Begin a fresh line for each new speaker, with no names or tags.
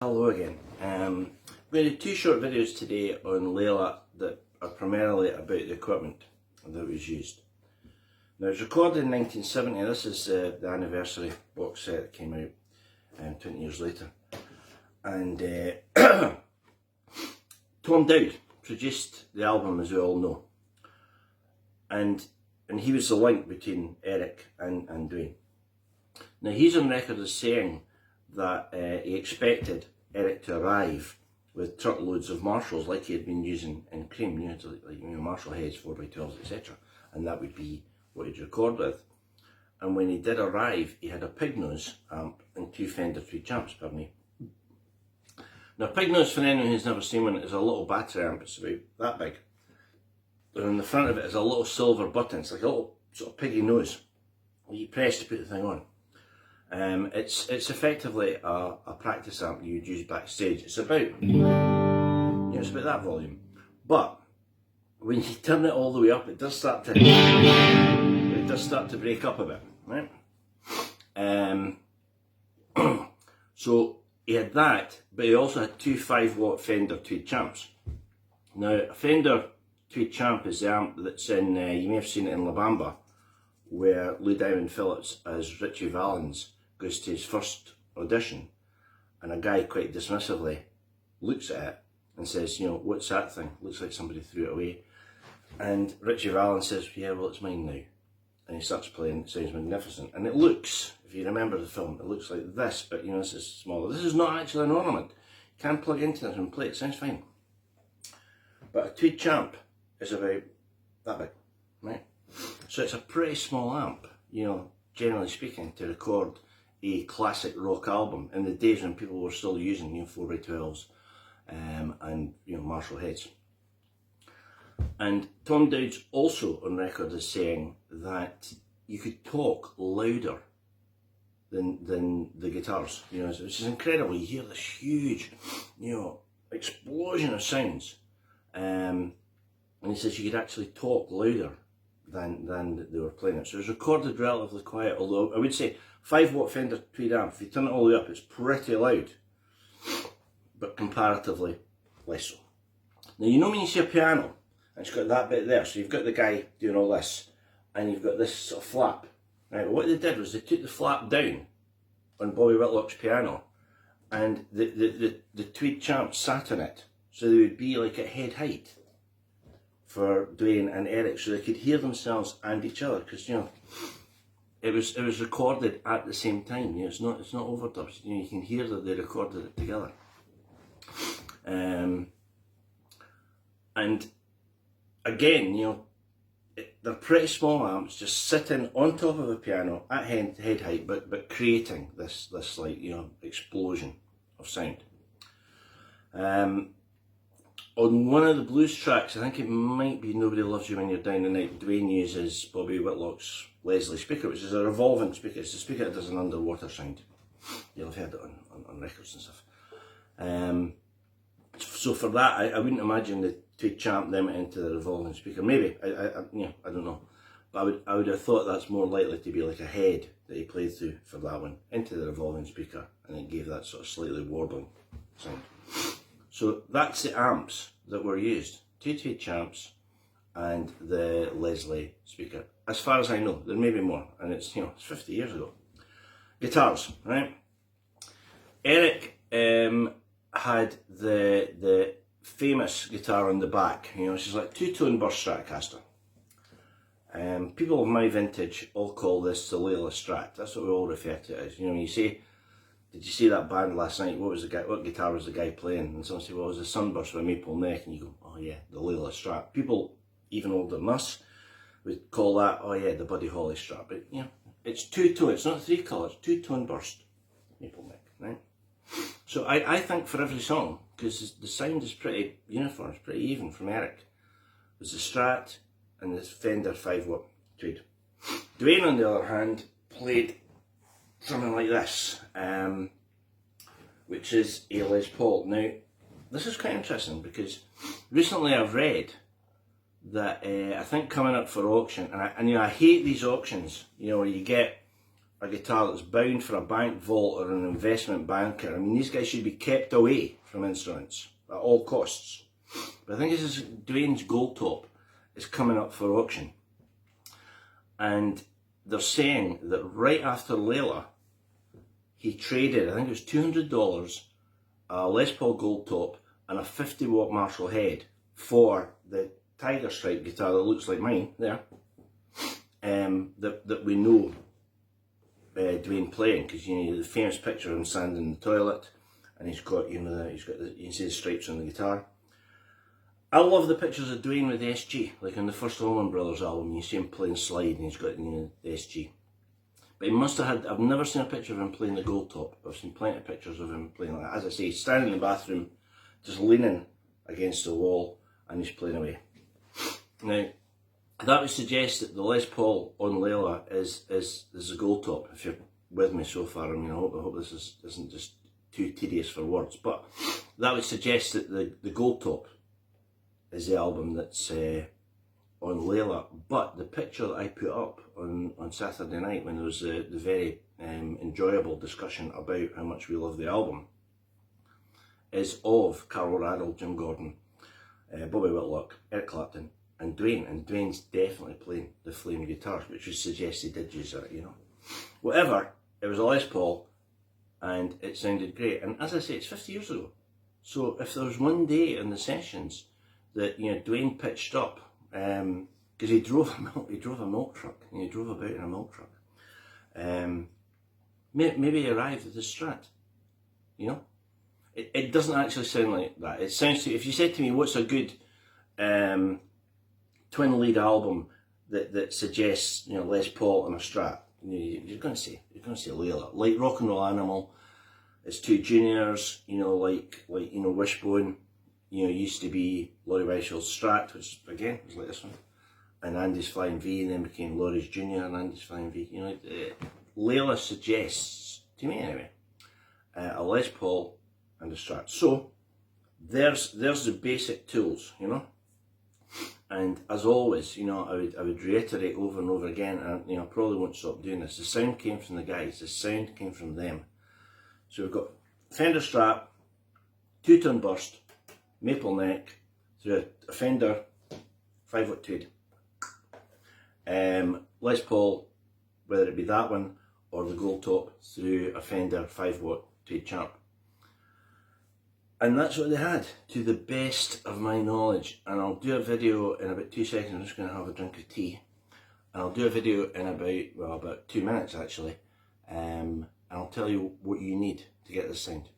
Hello again. I'm going to do two short videos today on Layla that are primarily about the equipment that was used. Now, it was recorded in 1970. This is the anniversary box set that came out 20 years later. And Tom Dowd produced the album, as we all know. And he was the link between Eric and Duane. Now, he's on record as saying that he expected Eric to arrive with truckloads of Marshalls like he had been using in Cream, Marshall heads, 4x12s, etc. And that would be what he'd record with. And when he did arrive, he had a pig nose amp and two Fender tweed champs, pardon me. Now, pig nose, for anyone who's never seen one, is a little battery amp. It's about that big. And on the front of it is a little silver button. It's like a little sort of piggy nose that you press to put the thing on. It's effectively a practice amp you'd use backstage. It's about, it's about that volume. But when you turn it all the way up, it does start to break up a bit, right? So he had that, but he also had two 5-watt Fender tweed champs. Now, a Fender tweed champ is the amp that's in, you may have seen it in La Bamba, where Lou Diamond Phillips as Ritchie Valens goes to his first audition, and a guy quite dismissively looks at it and says, what's that thing? Looks like somebody threw it away. And Ritchie Valens says, yeah, well, it's mine now. And he starts playing. It sounds magnificent. And it looks, if you remember the film, it looks like this, but this is smaller. This is not actually an ornament. You can plug into this and play it, sounds fine. But a tweed champ is about that big, right? So it's a pretty small amp, generally speaking, to record a classic rock album in the days when people were still using 4x12s and Marshall heads. And Tom Dowd's also on record as saying that you could talk louder than the guitars, which is incredible. You hear this huge, explosion of sounds, and he says you could actually talk louder than they were playing it. So it was recorded relatively quiet, although I would say 5-watt Fender tweed amp, if you turn it all the way up, it's pretty loud, but comparatively less so. Now, when you see a piano, and it's got that bit there, so you've got the guy doing all this, and you've got this sort of flap. Right, what they did was they took the flap down on Bobby Whitlock's piano, and the tweed champ sat on it, so they would be like at head height for Duane and Eric, so they could hear themselves and each other, because it was recorded at the same time. It's not overdubs. You can hear that they recorded it together. And again, they're pretty small amps, just sitting on top of a piano at head height, but creating this like explosion of sound. On one of the blues tracks, I think it might be Nobody Loves You When You're Down the Night, Duane uses Bobby Whitlock's Leslie speaker, which is a revolving speaker. It's a speaker that does an underwater sound. You'll have heard it on records and stuff. So for that, I wouldn't imagine the tweed champ them into the revolving speaker. Maybe, I don't know. But I would have thought that's more likely to be like a head that he played through for that one, into the revolving speaker, and it gave that sort of slightly warbling sound. So that's the amps that were used. Two tweed champs and the Leslie speaker. As far as I know, there may be more, and it's it's 50 years ago. Guitars, right? Eric had the famous guitar on the back, which is like two-tone burst Stratocaster. People of my vintage all call this the Layla Strat. That's what we all refer to it as. When you say, did you see that band last night? What guitar was the guy playing? And someone say, well, it was a Sunburst with a maple neck. And you go, oh yeah, the Layla Strat. People even older than us would call that, oh yeah, the Buddy Holly Strat. But it's two-tone. It's not three colours. Two-tone burst maple neck, right? So I think for every song, because the sound is pretty uniform, it's pretty even from Eric, there's the Strat and the Fender 5-watt tweed. Duane, on the other hand, played something like this, which is a Les Paul. Now, this is quite interesting because recently I've read that I think coming up for auction, and I hate these auctions, where you get a guitar that's bound for a bank vault or an investment banker. I mean, these guys should be kept away from instruments at all costs. But I think this is Duane's Gold Top is coming up for auction. And they're saying that right after Layla, he traded, I think it was $200, a Les Paul Gold Top and a 50-watt Marshall head for the Tiger Stripe guitar that looks like mine there, that we know Duane playing, because you know the famous picture of him standing in the toilet, and he's got, you know, you can see the stripes on the guitar. I love the pictures of Duane with the SG, like on the first Allman Brothers album. You see him playing slide, and he's got, you know, the SG. But he must have had. I've never seen a picture of him playing the Gold Top. I've seen plenty of pictures of him playing like that. As I say, he's standing in the bathroom, just leaning against the wall, and he's playing away. Now, that would suggest that the Les Paul on Layla is a Gold Top. If you're with me so far, I mean, I hope this isn't just too tedious for words. But that would suggest that the Gold Top is the album that's on Layla. But the picture that I put up on Saturday night, when there was the very enjoyable discussion about how much we love the album, is of Carl Raddle, Jim Gordon, Bobby Whitlock, Eric Clapton, and Duane. And Duane's definitely playing the flame guitars, which would suggest he did use that, you know. Whatever, it was a Les Paul, and it sounded great. And as I say, it's 50 years ago. So if there was one day in the sessions that, you know, Duane pitched up, because he drove a milk truck, and he drove about in a milk truck. Maybe he arrived at the Strat, you know. It doesn't actually sound like that. It sounds to, if you said to me, what's a good twin lead album that suggests, you know, Les Paul and a Strat, you're going to say Layla. Like Rock and Roll Animal, it's two juniors, you know, like you know, Wishbone, you know, used to be Laurie Weishel's Strat, which again was like this one, and Andy's Flying V, and then became Laurie's Junior and Andy's Flying V. You know, Layla suggests, to me anyway, a Les Paul and a Strat. So there's the basic tools, you know. And as always, you know, I would reiterate over and over again, and you know, I probably won't stop doing this. The sound came from the guys. The sound came from them. So we've got Fender Strat, 2-tone burst, maple neck through a Fender 5-watt tweed. Les Paul, whether it be that one or the Gold Top, through a Fender 5-watt tweed champ. And that's what they had, to the best of my knowledge. And I'll do a video in about 2 seconds. I'm just going to have a drink of tea. And I'll do a video in about 2 minutes actually. And I'll tell you what you need to get this sound.